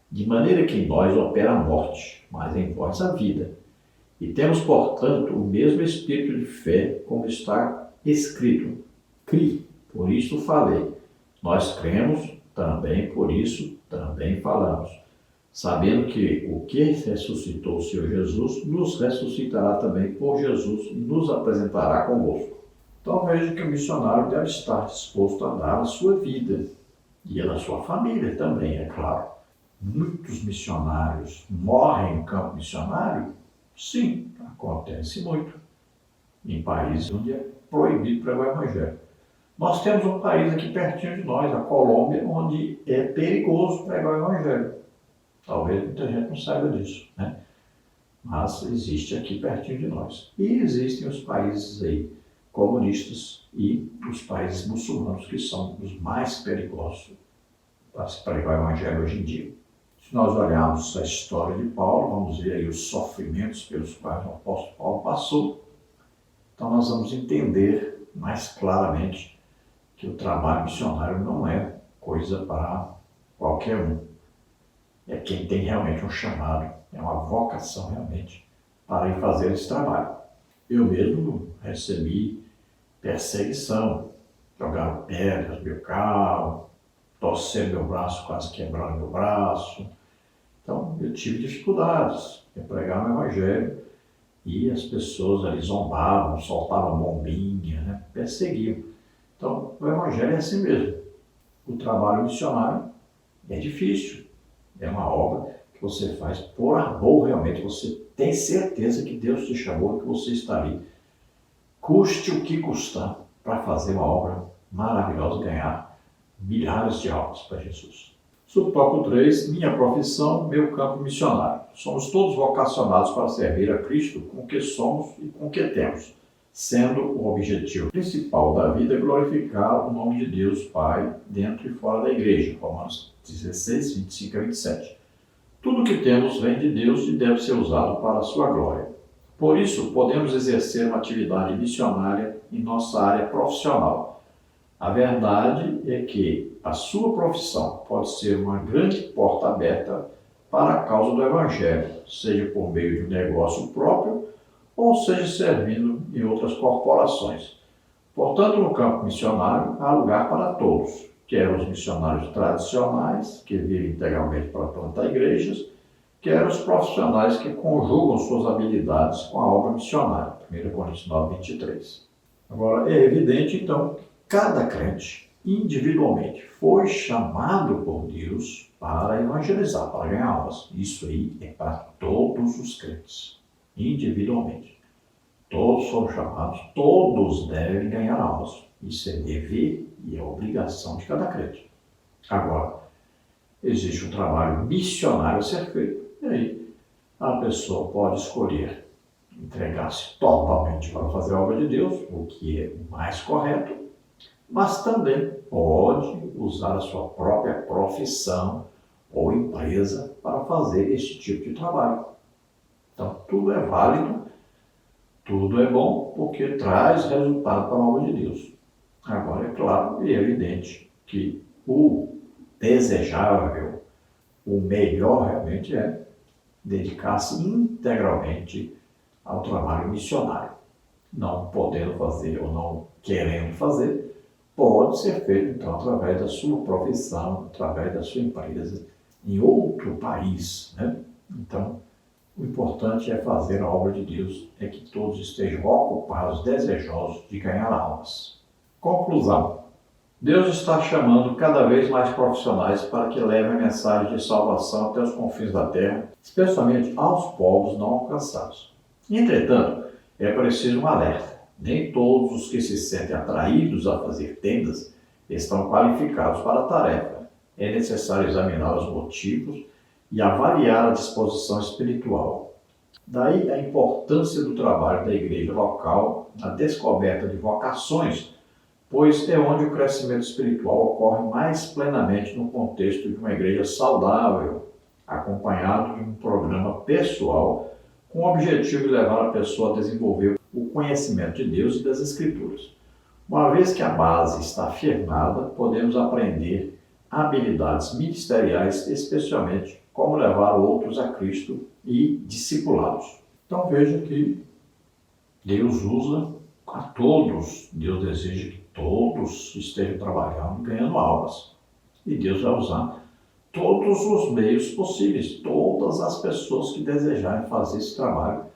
Speaker 1: De maneira que em nós opera a morte, mas em vós a vida. E temos, portanto, o mesmo espírito de fé, como está escrito. Cri, por isto falei. Nós cremos, também por isso também falamos. Sabendo que o que ressuscitou o Senhor Jesus, nos ressuscitará também por Jesus e nos apresentará convosco. Então veja que o missionário deve estar disposto a dar a sua vida e a da sua família também, é claro. Muitos missionários morrem no campo missionário? Sim, acontece muito. Em países onde é proibido pregar o Evangelho. Nós temos um país aqui pertinho de nós, a Colômbia, onde é perigoso pregar o Evangelho. Talvez muita gente não saiba disso, né? Mas existe aqui pertinho de nós. E existem os países aí comunistas e os países muçulmanos, que são os mais perigosos para se pregar o Evangelho hoje em dia. Se nós olharmos a história de Paulo, vamos ver aí os sofrimentos pelos quais o apóstolo Paulo passou. Então nós vamos entender mais claramente que o trabalho missionário não é coisa para qualquer um. É quem tem realmente um chamado, é uma vocação realmente para ir fazer esse trabalho. Eu mesmo recebi perseguição, jogaram pedras no meu carro, torceram meu braço, quase quebraram meu braço. Então eu tive dificuldades em pregar o Evangelho e as pessoas ali zombavam, soltavam bombinha, né? Perseguiam. Então o Evangelho é assim mesmo. O trabalho missionário é difícil, é uma obra que você faz por amor realmente, você tem certeza que Deus te chamou e que você está ali custe o que custar, para fazer uma obra maravilhosa e ganhar milhares de almas para Jesus. Subtópico 3, minha profissão, meu campo missionário. Somos todos vocacionados para servir a Cristo com o que somos e com o que temos, sendo o objetivo principal da vida glorificar o nome de Deus Pai dentro e fora da igreja. Romanos 16, 25 a 27. Tudo o que temos vem de Deus e deve ser usado para a sua glória. Por isso, podemos exercer uma atividade missionária em nossa área profissional. A verdade é que a sua profissão pode ser uma grande porta aberta para a causa do Evangelho, seja por meio de um negócio próprio ou seja servindo em outras corporações. Portanto, no campo missionário, há lugar para todos, quer os missionários tradicionais, que vivem integralmente para plantar igrejas, quer os profissionais que conjugam suas habilidades com a obra missionária. 1 Coríntios 9, 23. Agora, é evidente, então, que cada crente, individualmente, foi chamado por Deus para evangelizar, para ganhar almas. Isso aí é para todos os crentes, individualmente. Todos foram chamados, todos devem ganhar almas. Isso é dever e é obrigação de cada crente. Agora, existe um trabalho missionário a ser feito. E aí, a pessoa pode escolher entregar-se totalmente para fazer a obra de Deus, o que é o mais correto, mas também pode usar a sua própria profissão ou empresa para fazer esse tipo de trabalho. Então, tudo é válido, tudo é bom, porque traz resultado para a obra de Deus. Agora, é claro e evidente que o desejável, o melhor realmente é dedicar-se integralmente ao trabalho missionário. Não podendo fazer ou não querendo fazer, pode ser feito então através da sua profissão, através da sua empresa, em outro país, né? Então, o importante é fazer a obra de Deus, é que todos estejam ocupados, desejosos de ganhar almas. Conclusão. Deus está chamando cada vez mais profissionais para que levem a mensagem de salvação até os confins da terra, especialmente aos povos não alcançados. Entretanto, é preciso um alerta. Nem todos os que se sentem atraídos a fazer tendas estão qualificados para a tarefa. É necessário examinar os motivos e avaliar a disposição espiritual. Daí a importância do trabalho da igreja local na descoberta de vocações, pois é onde o crescimento espiritual ocorre mais plenamente no contexto de uma igreja saudável, acompanhado de um programa pessoal com o objetivo de levar a pessoa a desenvolver o conhecimento de Deus e das Escrituras. Uma vez que a base está firmada, podemos aprender habilidades ministeriais, especialmente como levar outros a Cristo e discipulá-los. Então veja que Deus usa a todos, Deus deseja que todos estejam trabalhando e ganhando almas. E Deus vai usar todos os meios possíveis, todas as pessoas que desejarem fazer esse trabalho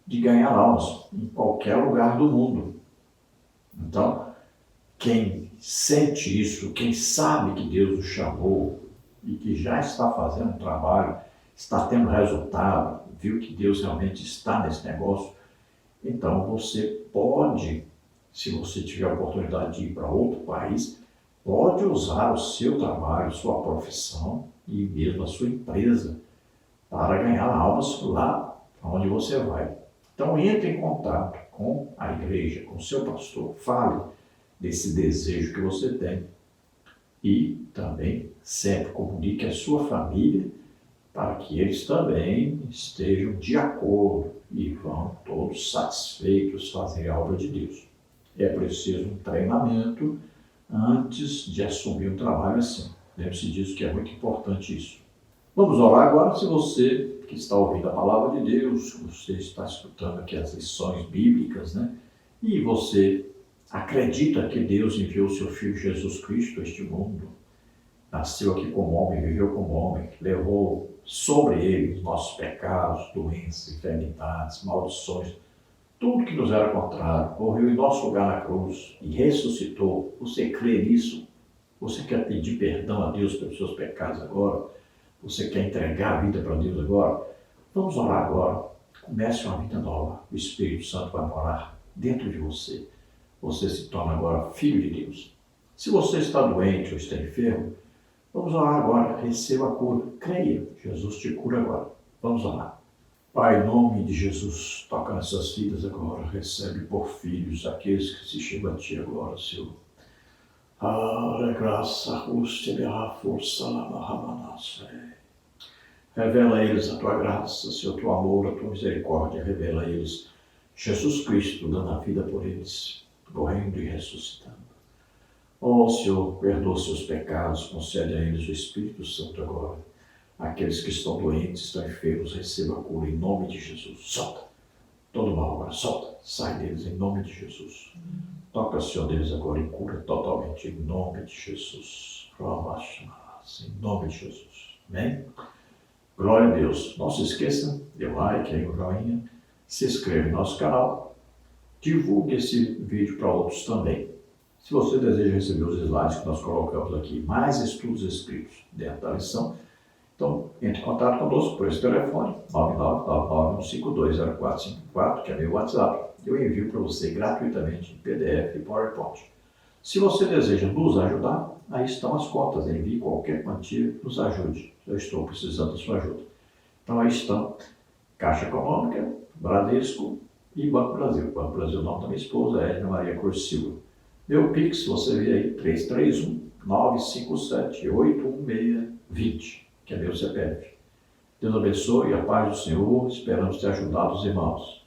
Speaker 1: de ganhar almas em qualquer lugar do mundo. Então, quem sente isso, quem sabe que Deus o chamou e que já está fazendo um trabalho, está tendo resultado, viu que Deus realmente está nesse negócio, então você pode, se você tiver a oportunidade de ir para outro país, pode usar o seu trabalho, sua profissão e mesmo a sua empresa para ganhar almas lá onde você vai. Então entre em contato com a igreja, com o seu pastor, fale desse desejo que você tem e também sempre comunique a sua família para que eles também estejam de acordo e vão todos satisfeitos fazer a obra de Deus. É preciso um treinamento antes de assumir um trabalho assim. Lembre-se disso, que é muito importante isso. Vamos orar agora. Se você que está ouvindo a palavra de Deus, você está escutando aqui as lições bíblicas, né? E você acredita que Deus enviou o seu Filho Jesus Cristo a este mundo, nasceu aqui como homem, viveu como homem, levou sobre ele os nossos pecados, doenças, enfermidades, maldições, tudo que nos era contrário, morreu em nosso lugar na cruz e ressuscitou. Você crê nisso? Você quer pedir perdão a Deus pelos seus pecados agora? Você quer entregar a vida para Deus agora? Vamos orar agora. Comece uma vida nova. O Espírito Santo vai morar dentro de você. Você se torna agora filho de Deus. Se você está doente ou está enfermo, vamos orar agora. Receba a cura. Creia. Jesus te cura agora. Vamos orar. Pai, em nome de Jesus, toca nessas vidas agora. Recebe por filhos aqueles que se chegam a Ti agora, Senhor. Graça, a força, revela a eles a Tua graça, Senhor, Teu amor, a Tua misericórdia. Revela a eles Jesus Cristo, dando a vida por eles, morrendo e ressuscitando. Ó Senhor, perdoa seus pecados, concede a eles o Espírito Santo agora. Aqueles que estão doentes, estão enfermos, receba a cura em nome de Jesus. Solta todo mal agora, solta, sai deles em nome de Jesus. Toca, Senhor, deles agora e cura totalmente em nome de Jesus. Em nome de Jesus. Amém? Glória a Deus. Não se esqueça, dê um like aí, um joinha, se inscreva no nosso canal, divulgue esse vídeo para outros também. Se você deseja receber os slides que nós colocamos aqui, mais estudos escritos dentro da lição, então entre em contato conosco por esse telefone, 999-152-0454, que é meu WhatsApp. Eu envio para você gratuitamente em PDF e PowerPoint. Se você deseja nos ajudar, aí estão as contas. Envie qualquer quantia, nos ajude. Eu estou precisando da sua ajuda. Então aí estão Caixa Econômica, Bradesco e Banco Brasil. Banco Brasil, o nome da minha esposa é Edna Maria Cruz Silva. Meu Pix, você vê aí, 331-957-81620, que é meu CPF. Deus abençoe, a paz do Senhor. Esperamos ter ajudado os irmãos.